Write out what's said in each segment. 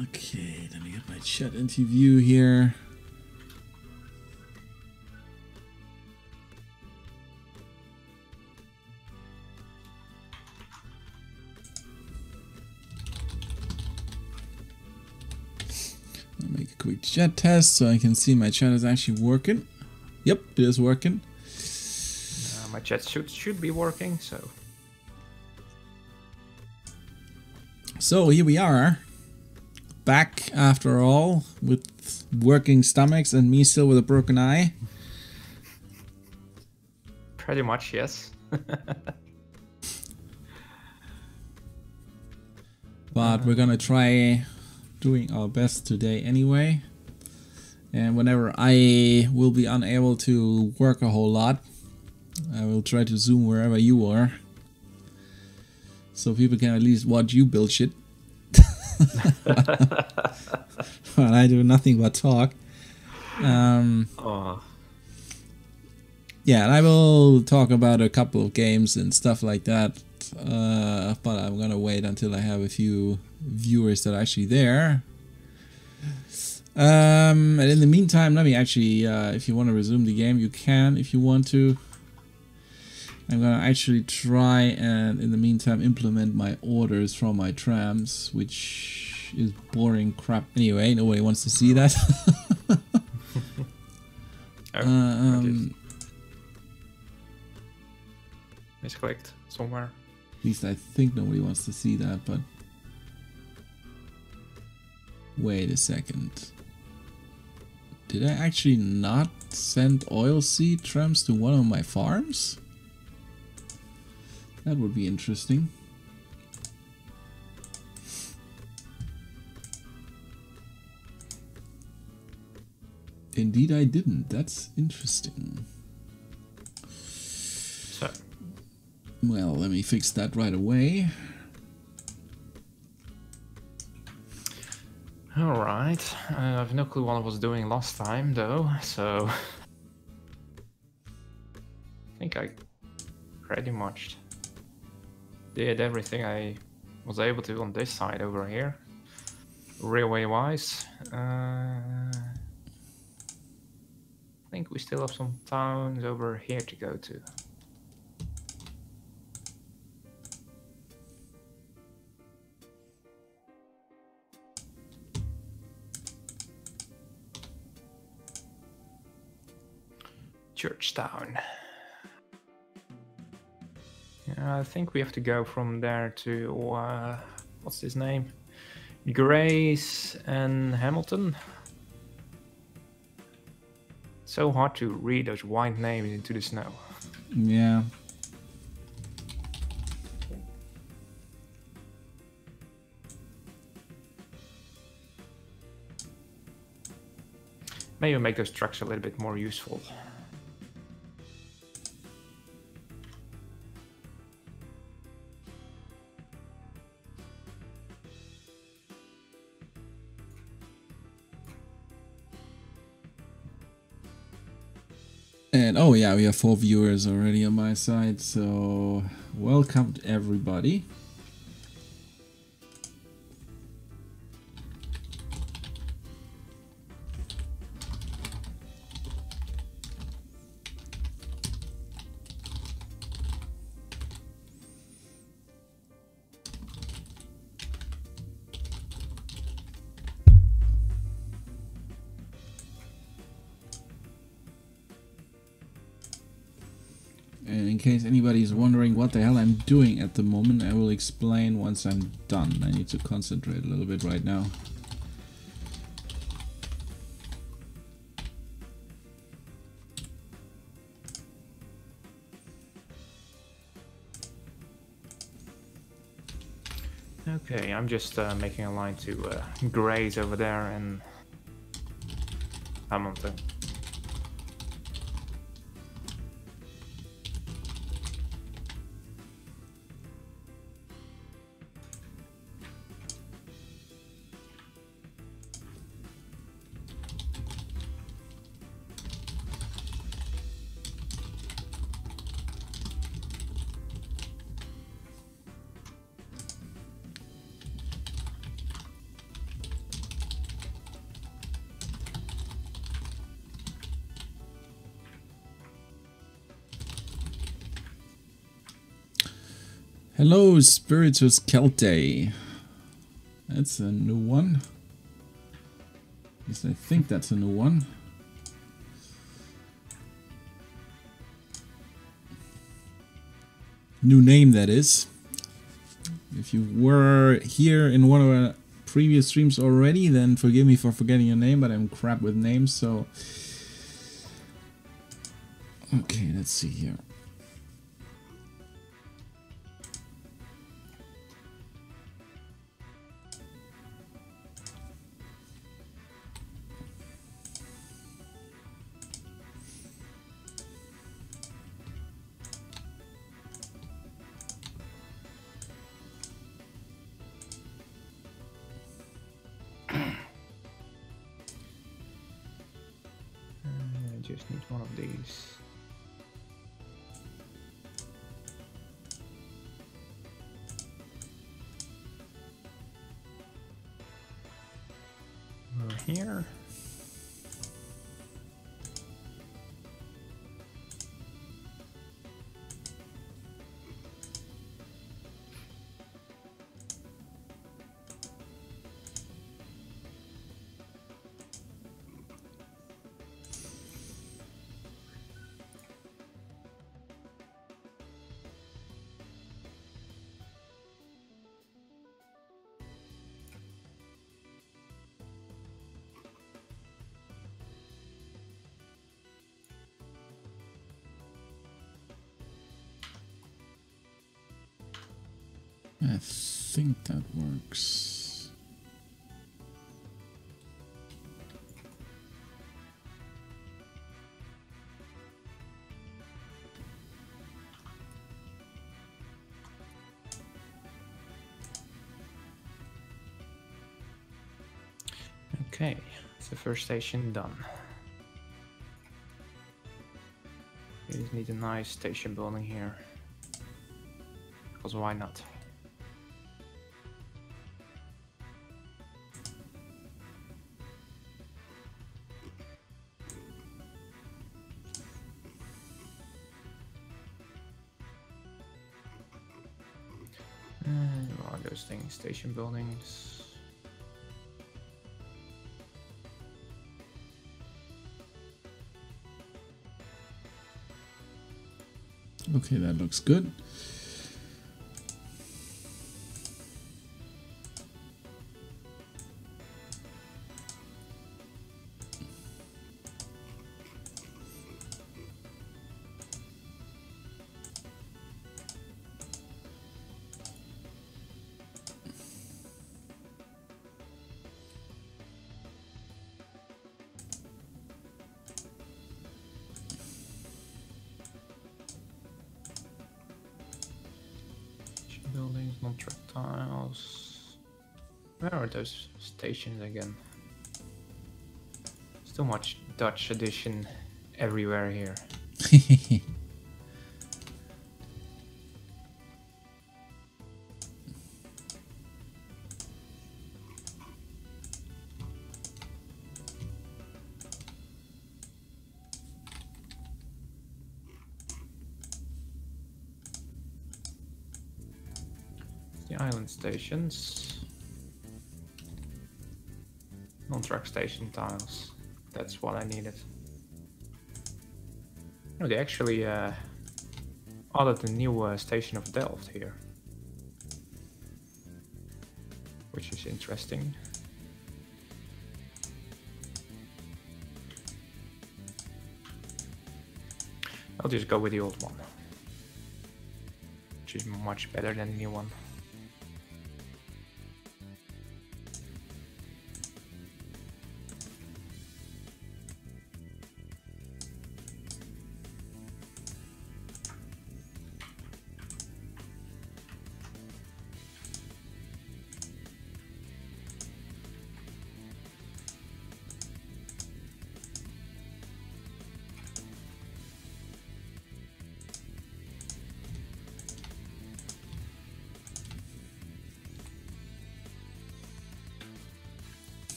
Okay, let me get my chat into view here. I'll make a quick chat test so I can see my chat is actually working. Yep, it is working. My chat should be working, so. So here we are, back after all, with working stomachs and me still with a broken eye. Pretty much, yes. But we're gonna try doing our best today anyway. And whenever I will be unable to work a whole lot, I will try to zoom wherever you are, so people can at least watch you build shit. Well, I do nothing but talk. Yeah, and I will talk about a couple of games and stuff like that. But I'm gonna wait until I have a few viewers that are actually there. And in the meantime, let me actually, if you want to resume the game, you can if you want to. I'm gonna actually try and in the meantime implement my orders from my trams, which is boring crap anyway. Nobody wants to see that. Misclicked somewhere. At least I think nobody wants to see that, but wait a second. Did I actually not send oilseed trams to one of my farms? That would be interesting. Indeed I didn't. That's interesting. So. Well, let me fix that right away. Alright. I have no clue what I was doing last time though, so I think I pretty much did everything I was able to on this side over here, railway wise. I think we still have some towns over here to go to. Churchtown. I think we have to go from there to, what's his name? Grace and Hamilton. So hard to read those white names into the snow. Yeah. Maybe make those trucks a little bit more useful. And oh yeah, we have 4 viewers already on my side, so welcome to everybody. And in case anybody's wondering what the hell I'm doing at the moment, I will explain once I'm done. I need to concentrate a little bit right now. Okay, I'm just making a line to Grace over there and Hamilton. Hello, Spiritus Celte. That's a new one. At least I think that's a new one. New name, that is. If you were here in one of our previous streams already, then forgive me for forgetting your name, but I'm crap with names, so... Okay, let's see here. I just need one of these. Over here. I think that works. Okay, it's the first station done. We just need a nice station building here. Because why not? What are those things? Station buildings. Okay, that looks good. Buildings, non-tractiles. Where are those stations again? Still much Dutch edition everywhere here. The island stations. Non-track station tiles. That's what I needed. Oh, they actually added a new station of Delft here. Which is interesting. I'll just go with the old one. Which is much better than the new one.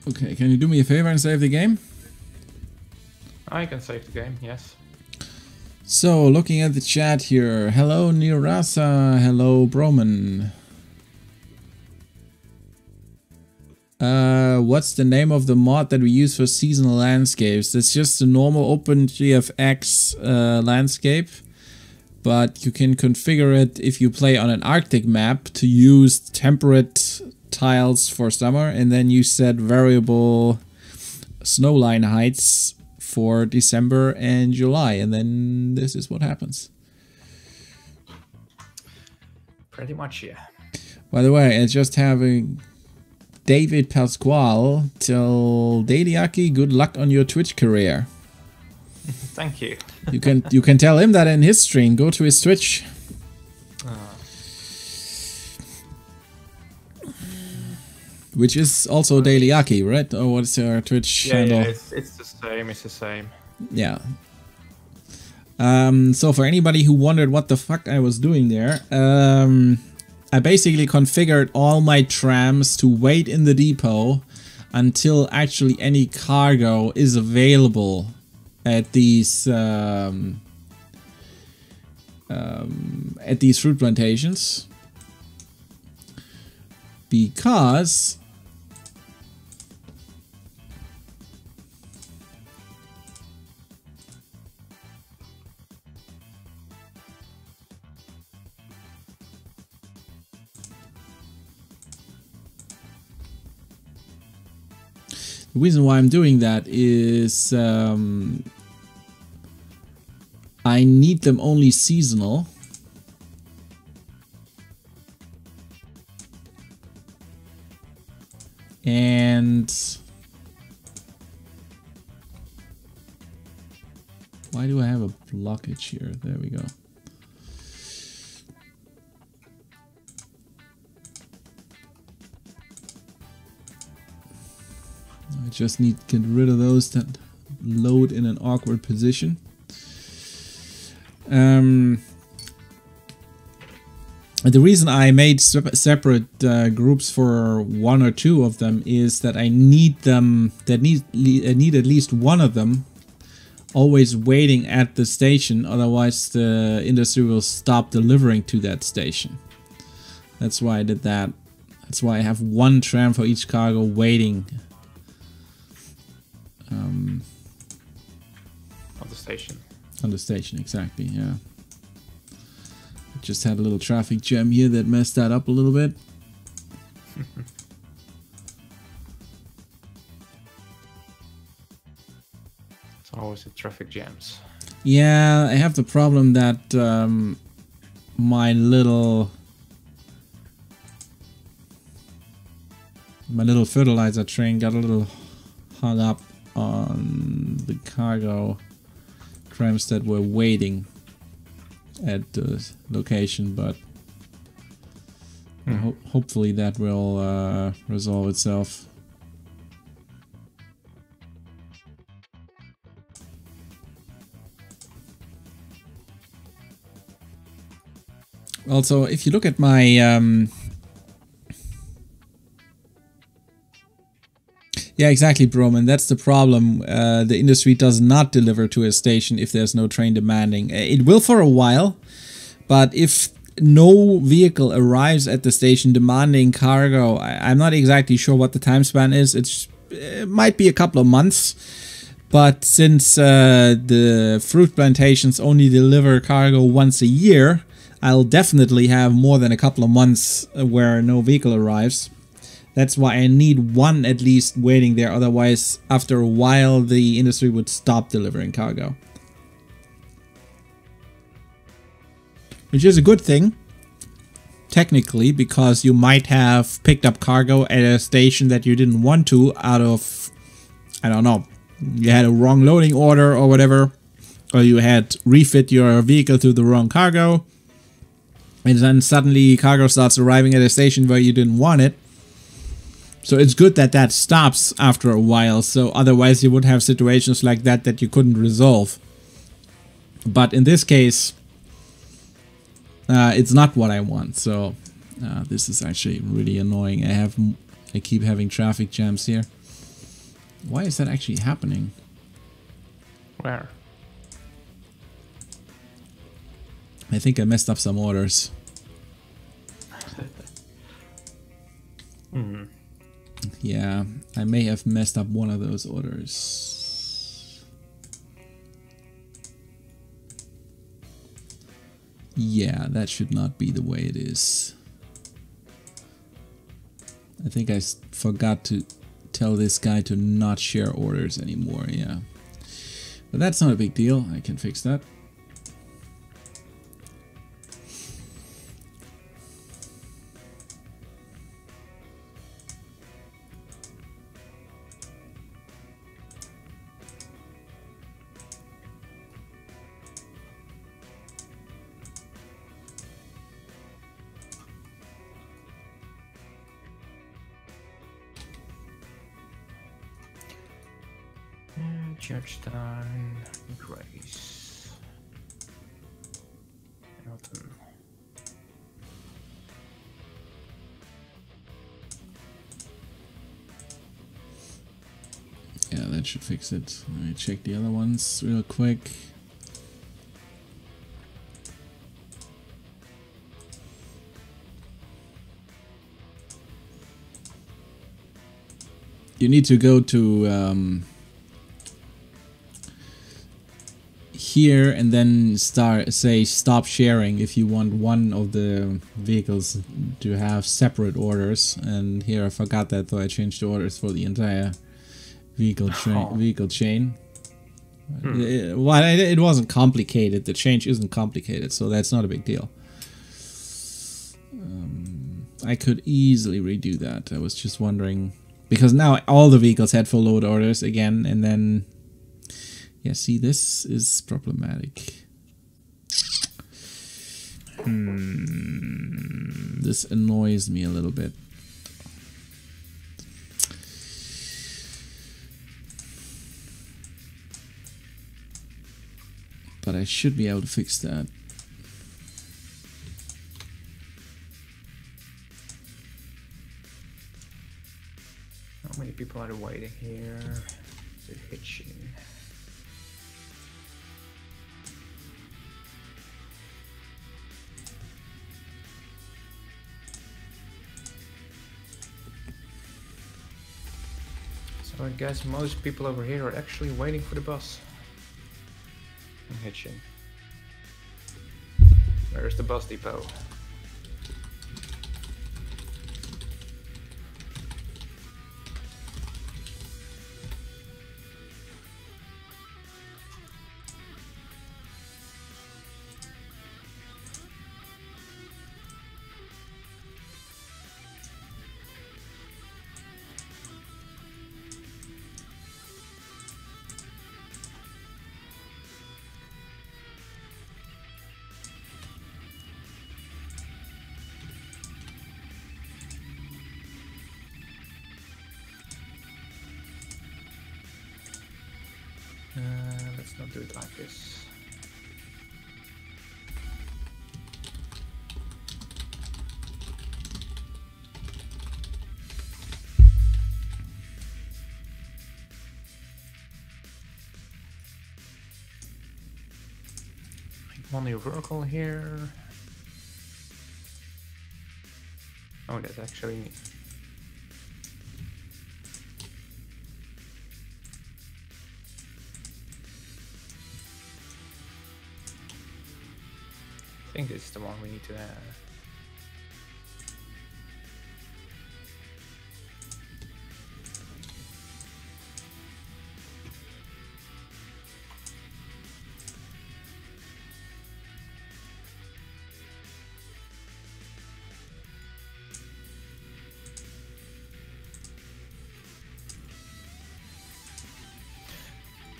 Okay, can you do me a favor and save the game? I can save the game, yes. So, looking at the chat here. Hello, Nirasa. Hello, Broman. What's the name of the mod that we use for seasonal landscapes? It's just a normal OpenGFX landscape. But you can configure it if you play on an Arctic map to use temperate tiles for summer, and then you set variable snowline heights for December and July, and then this is what happens. Pretty much, yeah. By the way, it's just having David Pasquale tell DailyAKI good luck on your Twitch career. Thank you. You can tell him that in his stream. Go to his Twitch. Which is also DailyAKI, right? Or what's your Twitch handle? Yeah, it's the same. It's the same. Yeah. So for anybody who wondered what the fuck I was doing there, I basically configured all my trams to wait in the depot until actually any cargo is available at these fruit plantations, because the reason why I'm doing that is I need them only seasonal. And why do I have a blockage here? There we go. I just need to get rid of those that load in an awkward position. The reason I made separate groups for one or two of them is that I need them, I need at least one of them always waiting at the station, otherwise the industry will stop delivering to that station. That's why I did that. That's why I have one tram for each cargo waiting. On the station. On the station, exactly, yeah. Just had a little traffic jam here that messed that up a little bit. It's always the traffic jams. Yeah, I have the problem that my little fertilizer train got a little hung up on the cargo trams that were waiting at the location, but hopefully that will resolve itself. Also, if you look at my yeah, exactly, Broman. That's the problem. The industry does not deliver to a station if there's no train demanding. It will for a while, but if no vehicle arrives at the station demanding cargo, I'm not exactly sure what the time span is. It might be a couple of months, but since the fruit plantations only deliver cargo once a year, I'll definitely have more than a couple of months where no vehicle arrives. That's why I need one at least waiting there, otherwise after a while the industry would stop delivering cargo. Which is a good thing, technically, because you might have picked up cargo at a station that you didn't want to out of, I don't know, you had a wrong loading order or whatever, or you had refit your vehicle to the wrong cargo, and then suddenly cargo starts arriving at a station where you didn't want it. So it's good that that stops after a while, so otherwise you would have situations like that that you couldn't resolve. But in this case, it's not what I want, so this is actually really annoying. I keep having traffic jams here. Why is that actually happening? Where? I think I messed up some orders. Hmm. Yeah, I may have messed up one of those orders. Yeah, that should not be the way it is. I think I forgot to tell this guy to not share orders anymore, yeah. But that's not a big deal, I can fix that. Georgetown, Grace, Elton. Yeah, that should fix it. Let me check the other ones real quick. You need to go to here and then say stop sharing if you want one of the vehicles to have separate orders. And here I forgot that, so I changed the orders for the entire vehicle chain. It wasn't complicated. The change isn't complicated, so that's not a big deal. I could easily redo that. I was just wondering, because now all the vehicles had full load orders again, and then yeah, see, this is problematic. This annoys me a little bit. But I should be able to fix that. How many people are waiting here? They're hitching. So I guess most people over here are actually waiting for the bus. I'm hitching. Where's the bus depot? Let's not do it like this. One new vertical here. Oh, that's actually I think this is the one we need to have.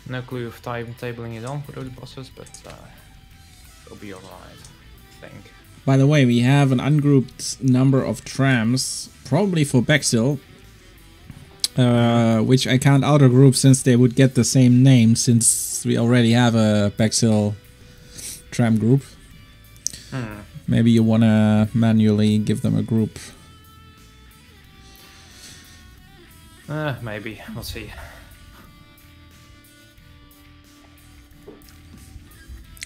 No clue if timetabling is on for those bosses, but it'll be alright, I think. By the way, we have an ungrouped number of trams, probably for Bexhill, which I can't outer group since they would get the same name, since we already have a Bexhill tram group. Maybe you want to manually give them a group. Maybe, we'll see.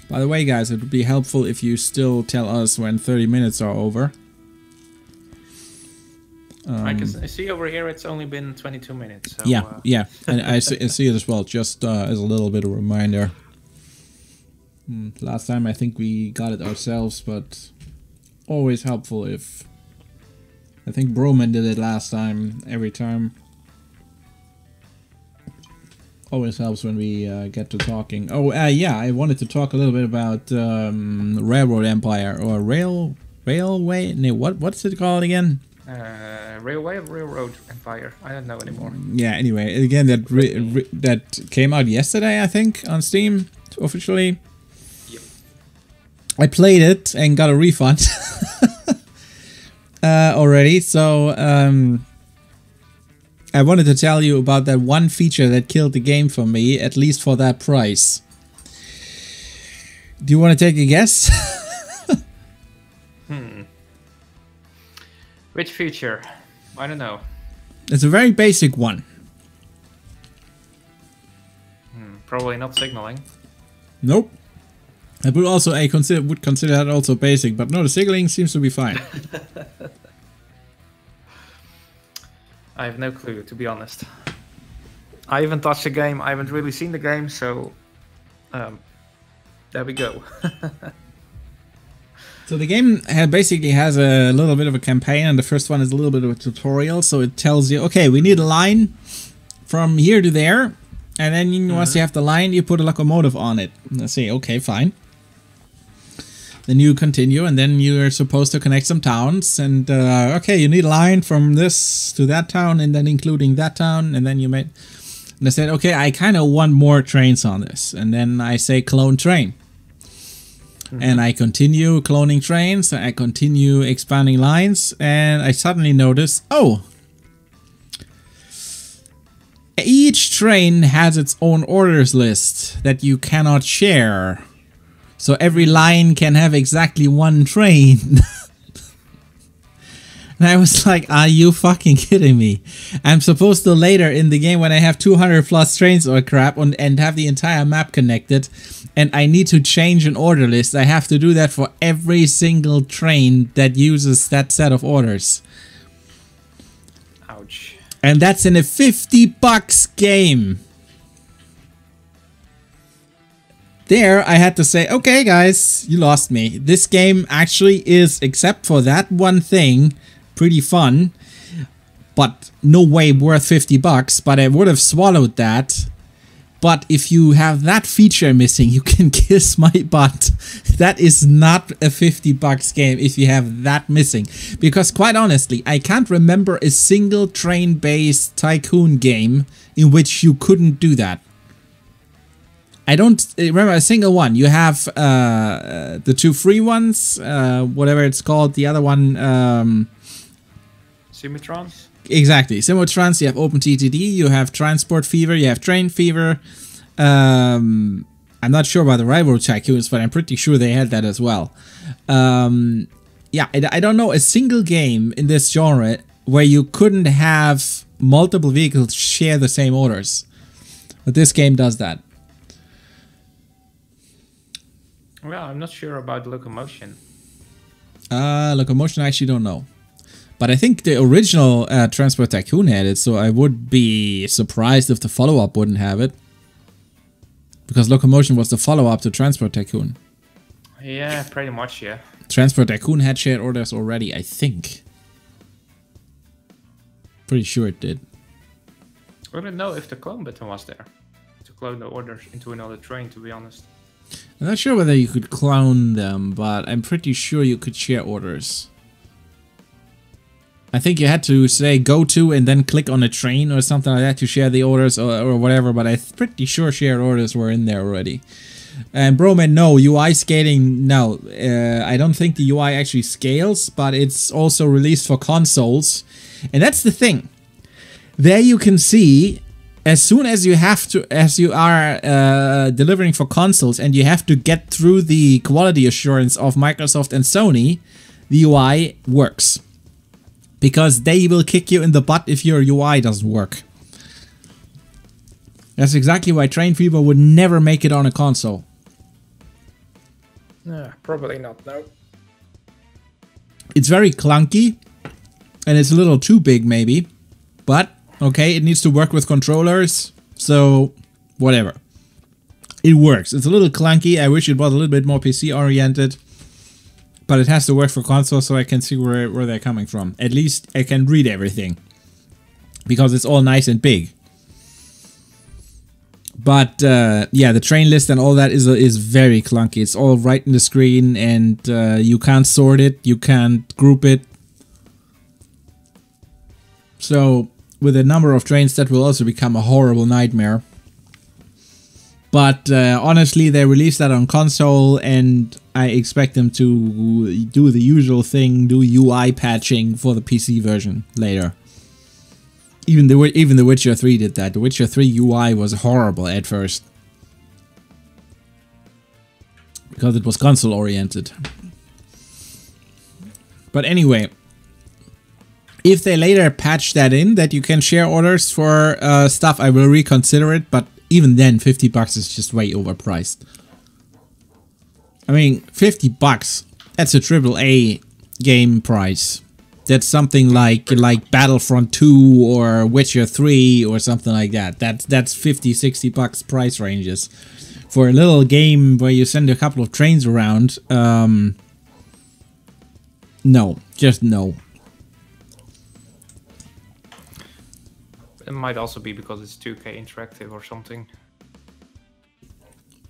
By the way, guys, it would be helpful if you still tell us when 30 minutes are over. I see over here it's only been 22 minutes. So, yeah, and I see it as well, just as a little bit of a reminder. Last time I think we got it ourselves, but always helpful if... I think Broman did it last time, every time. Always helps when we get to talking. Oh, yeah, I wanted to talk a little bit about Railroad Empire, or Railway... No, what's it called again? Railroad Empire. I don't know anymore. Yeah, anyway, again, that came out yesterday, I think, on Steam, officially. Yep. I played it and got a refund already, so I wanted to tell you about that one feature that killed the game for me, at least for that price. Do you want to take a guess? Which feature? I don't know. It's a very basic one. Probably not signaling. Nope. I would also would consider that also basic, but no, the signaling seems to be fine. I have no clue, to be honest. I haven't touched the game. I haven't really seen the game, so there we go. So the game basically has a little bit of a campaign, and the first one is a little bit of a tutorial. So it tells you, okay, we need a line from here to there, and then once you have the line, you put a locomotive on it. Let's say, okay, fine. Then you continue, and then you're supposed to connect some towns, and okay, you need a line from this to that town, and then including that town, and then you made... And I said, okay, I kind of want more trains on this, and then I say clone train. And I continue cloning trains, I continue expanding lines, and I suddenly notice, oh, each train has its own orders list that you cannot share. So every line can have exactly one train. And I was like, are you fucking kidding me? I'm supposed to later in the game, when I have 200 plus trains or crap and have the entire map connected, and I need to change an order list, I have to do that for every single train that uses that set of orders. Ouch. And that's in a $50 game. There, I had to say, okay guys, you lost me. This game actually is, except for that one thing, pretty fun, but no way worth $50, but I would have swallowed that. But if you have that feature missing, you can kiss my butt. That is not a $50 game if you have that missing. Because quite honestly, I can't remember a single train-based tycoon game in which you couldn't do that. I don't remember a single one. You have the two free ones, whatever it's called, the other one... Symmetrons? Exactly. Symmetrons, you have OpenTTD, you have Transport Fever, you have Train Fever. I'm not sure about the Railroad Tycoons, but I'm pretty sure they had that as well. Yeah, I don't know a single game in this genre where you couldn't have multiple vehicles share the same orders. But this game does that. Well, I'm not sure about Locamotion. Locamotion I actually don't know. But I think the original Transport Tycoon had it, so I would be surprised if the follow-up wouldn't have it. Because Locamotion was the follow-up to Transport Tycoon. Yeah, pretty much, yeah. Transport Tycoon had shared orders already, I think. Pretty sure it did. I don't know if the clone button was there. To clone the orders into another train, to be honest. I'm not sure whether you could clone them, but I'm pretty sure you could share orders. I think you had to say go to and then click on a train or something like that to share the orders or whatever, but I'm pretty sure shared orders were in there already. And Broman, no, UI scaling, no. I don't think the UI actually scales, but it's also released for consoles. And that's the thing. There you can see, as soon as you are delivering for consoles and you have to get through the quality assurance of Microsoft and Sony, the UI works. Because they will kick you in the butt if your UI doesn't work. That's exactly why Train Fever would never make it on a console. Probably not, no. It's very clunky, and it's a little too big maybe, but okay, it needs to work with controllers, so whatever. It works. It's a little clunky. I wish it was a little bit more PC oriented, but it has to work for console, so I can see where they're coming from. At least I can read everything, because it's all nice and big. But yeah, the train list and all that is very clunky. It's all right in the screen, and you can't sort it, you can't group it. So with a number of trains, that will also become a horrible nightmare. But honestly, they released that on console, and I expect them to do the usual thing, do UI patching for the PC version later. Even The Witcher 3 did that. The Witcher 3 UI was horrible at first, because it was console oriented. But anyway, if they later patch that in, that you can share orders for stuff, I will reconsider it, but even then, $50 is just way overpriced. I mean, $50, that's a AAA game price. That's something like Battlefront 2 or Witcher 3 or something like that. That's $50-$60 price ranges. For a little game where you send a couple of trains around, no, just no. It might also be because it's 2K interactive or something.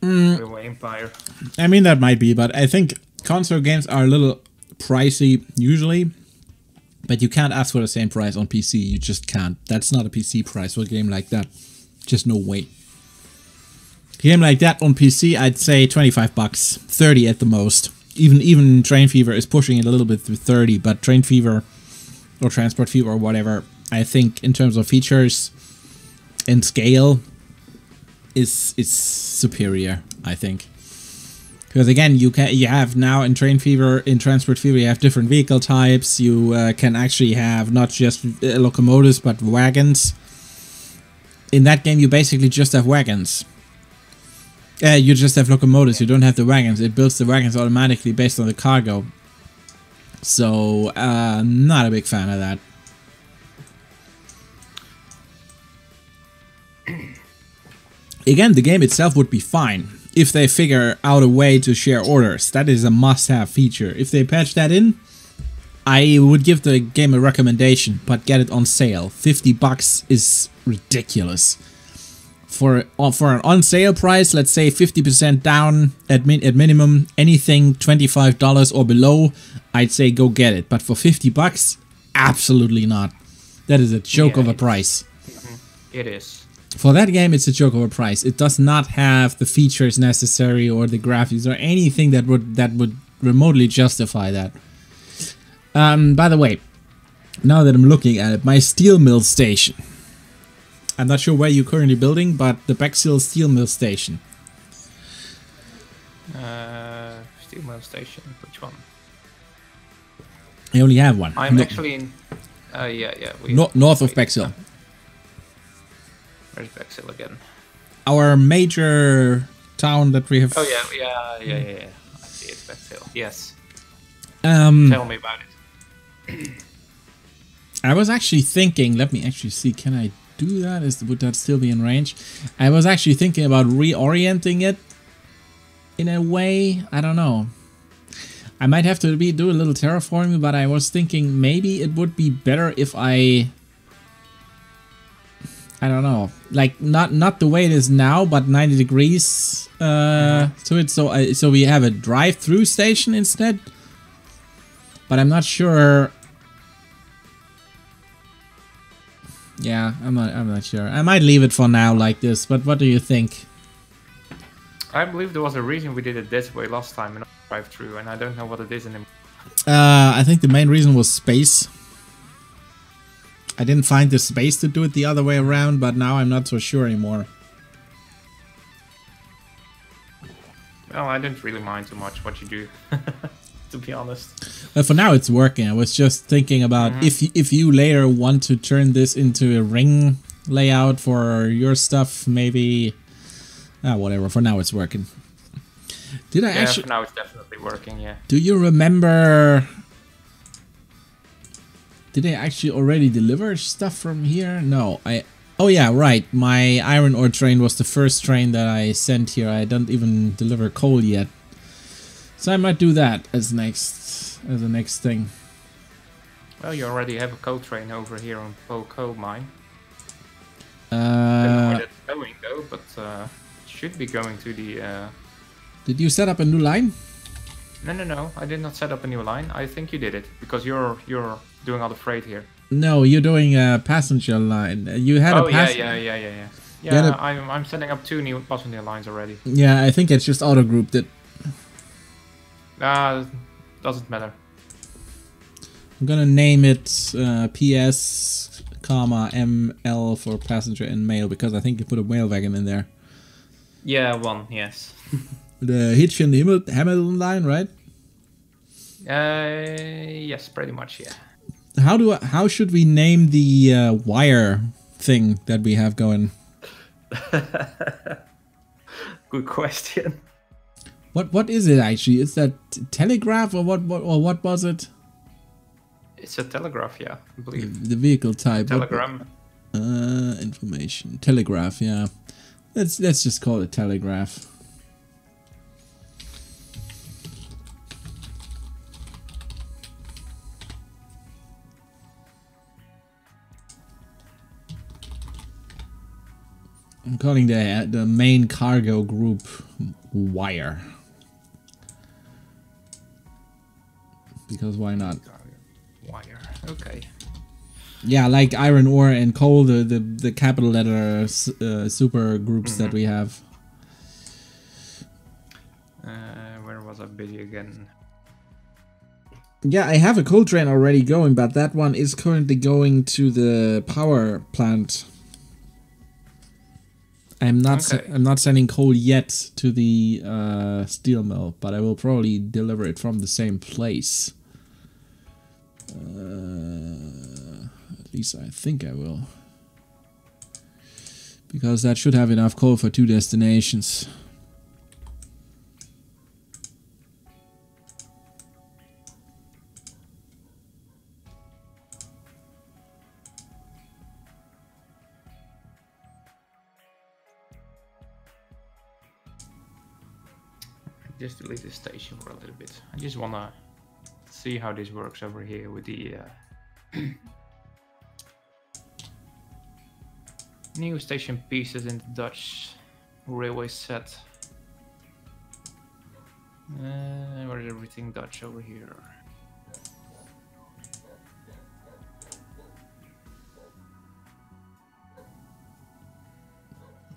Empire. I mean, that might be, but I think console games are a little pricey usually. But you can't ask for the same price on PC. You just can't. That's not a PC price for a game like that. Just no way. A game like that on PC, I'd say $25, $30 at the most. Even Train Fever is pushing it a little bit to 30, but Train Fever or Transport Fever or whatever, I think in terms of features and scale is superior, I think. Because again, you have now in Train Fever, in Transport Fever, you have different vehicle types. You can actually have not just locomotives, but wagons. In that game, you basically just have wagons. You just have locomotives, you don't have the wagons. It builds the wagons automatically based on the cargo. So, not a big fan of that. Again, the game itself would be fine if they figure out a way to share orders. That is a must-have feature. If they patch that in, I would give the game a recommendation, but get it on sale. $50 is ridiculous. For an on-sale price, let's say 50% down at minimum, anything $25 or below, I'd say go get it. But for $50, absolutely not. That is a joke of a price. It is. For that game, it's a joke of a price. It does not have the features necessary or the graphics or anything that would remotely justify that. By the way, now that I'm looking at it, my steel mill station. I'm not sure where you're currently building, but the Bexhill steel mill station. Steel mill station, which one? I only have one. I'm actually in... yeah. North of Bexhill. Where's Bexhill again? Our major town that we have... Oh, yeah. I see it, Bexhill. Yes. Tell me about it. I was actually thinking... Let me actually see. Can I do that? Would that still be in range? I was actually thinking about reorienting it in a way. I don't know. I might have to do a little terraforming, but I was thinking maybe it would be better if I don't know, like not the way it is now, but 90 degrees to it. So we have a drive-through station instead. But I'm not sure. Yeah, I'm not sure. I might leave it for now like this. But what do you think? I believe there was a reason we did it this way last time in drive-through, and I don't know what it is anymore. I think the main reason was space. I didn't find the space to do it the other way around, but now I'm not so sure anymore. Well, I don't really mind too much what you do, to be honest. But for now it's working. I was just thinking about if you later want to turn this into a ring layout for your stuff, maybe... whatever, for now it's working. Did I Yeah, actually? for now it's definitely working, yeah. Do you remember? Did I actually already deliver stuff from here? No, Oh yeah, right. My iron ore train was the first train that I sent here. I don't even deliver coal yet, so I might do that as the next thing. Well, you already have a coal train over here on coal mine. Don't know where that's going though, but it should be going to the. Did you set up a new line? No. I did not set up a new line. I think you did it because you're doing all the freight here. No, you're doing a passenger line. You had a yeah. Yeah, I'm setting up 2 new passenger lines already. Yeah, I think it's just auto grouped it. Doesn't matter. I'm gonna name it PS, ML for passenger and mail because I think you put a mail wagon in there. Yeah, 1, yes. The Hitch and the Hamilton line, right? Yes, pretty much, yeah. How should we name the wire thing that we have going? Good question. What is it actually? Is that telegraph or what was it? It's a telegraph, yeah, I believe. The vehicle type. Telegram. Information. Telegraph, yeah. Let's just call it telegraph. I'm calling the main cargo group wire. Because why not? Wire. Okay. Yeah, like iron ore and coal, the capital letter super groups that we have. Where was I busy again? Yeah, I have a coal train already going, but that one is currently going to the power plant. I'm not sending coal yet to the steel mill, but I will probably deliver it from the same place. At least I think I will. Because that should have enough coal for 2 destinations. Just delete the station for a little bit. I just wanna see how this works over here with the new station pieces in the Dutch railway set. Where is everything Dutch over here?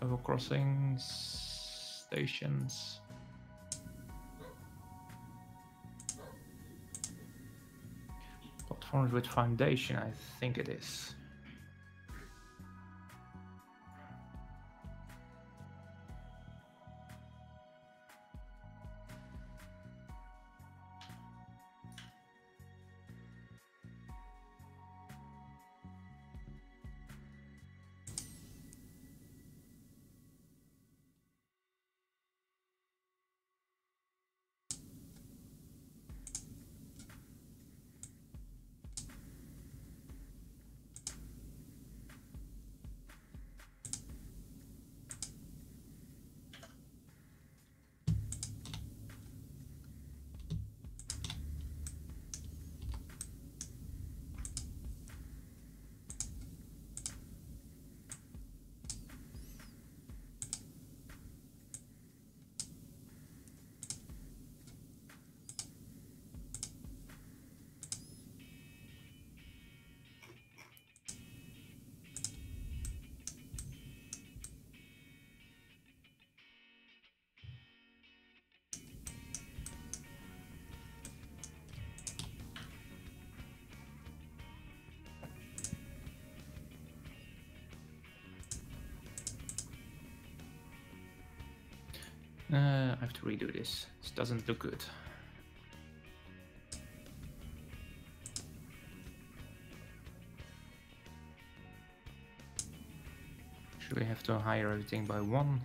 Level crossings, stations. Platforms with foundation, I think it is. I have to redo this. This doesn't look good. Should we have to hire everything by 1?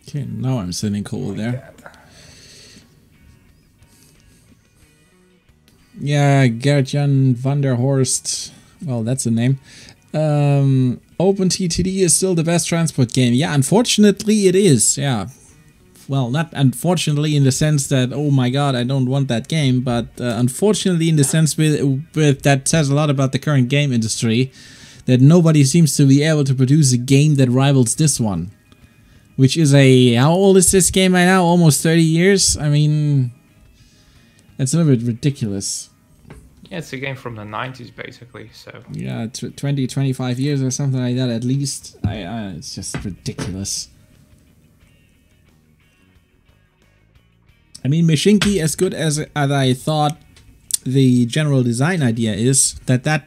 Okay, now I'm sending coal there. God. Yeah, Gert-Jan van der Horst. Well, that's a name. OpenTTD is still the best transport game. Yeah, unfortunately it is. Yeah. Well, not unfortunately in the sense that, oh my god, I don't want that game, but unfortunately in the sense with that says a lot about the current game industry, that nobody seems to be able to produce a game that rivals this one. Which is how old is this game right now? Almost 30 years? I mean, it's a little bit ridiculous. Yeah, it's a game from the 90s, basically. So yeah, 20, 25 years or something like that at least. It's just ridiculous. I mean, Mashinki, as good as I thought the general design idea is, that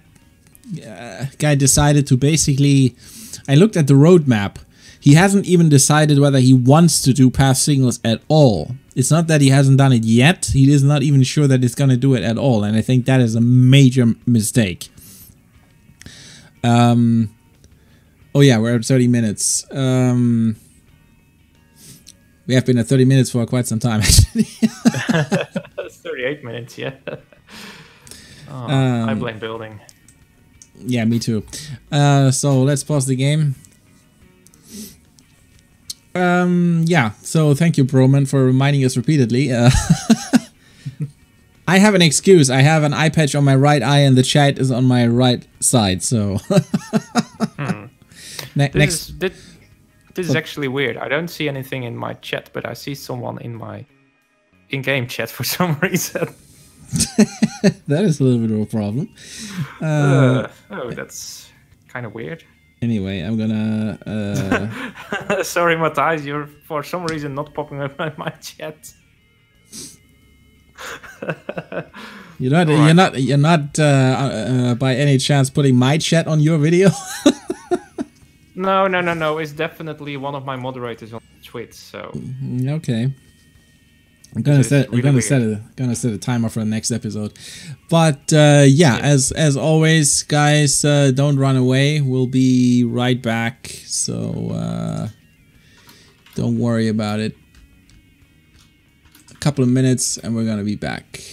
guy decided to basically... I looked at the roadmap. He hasn't even decided whether he wants to do path signals at all. It's not that he hasn't done it yet. He is not even sure that he's going to do it at all. And I think that is a major mistake. Oh yeah, we're at 30 minutes. We have been at 30 minutes for quite some time, actually. 38 minutes, yeah. I blame building. Yeah, me too. So let's pause the game. Yeah, so thank you, Broman, for reminding us repeatedly. I have an excuse. I have an eye patch on my right eye and the chat is on my right side, so... Next... This is actually weird. I don't see anything in my chat, but I see someone in my in-game chat for some reason. That is a little bit of a problem. Oh, that's kind of weird. Anyway, I'm gonna... Sorry, Matthijs, you're for some reason not popping up in my chat. You're not by any chance putting my chat on your video? No. It's definitely one of my moderators on Twitch. So okay, I'm gonna set a timer for the next episode. But yeah, as always, guys, don't run away. We'll be right back. So don't worry about it. A couple of minutes, and we're gonna be back.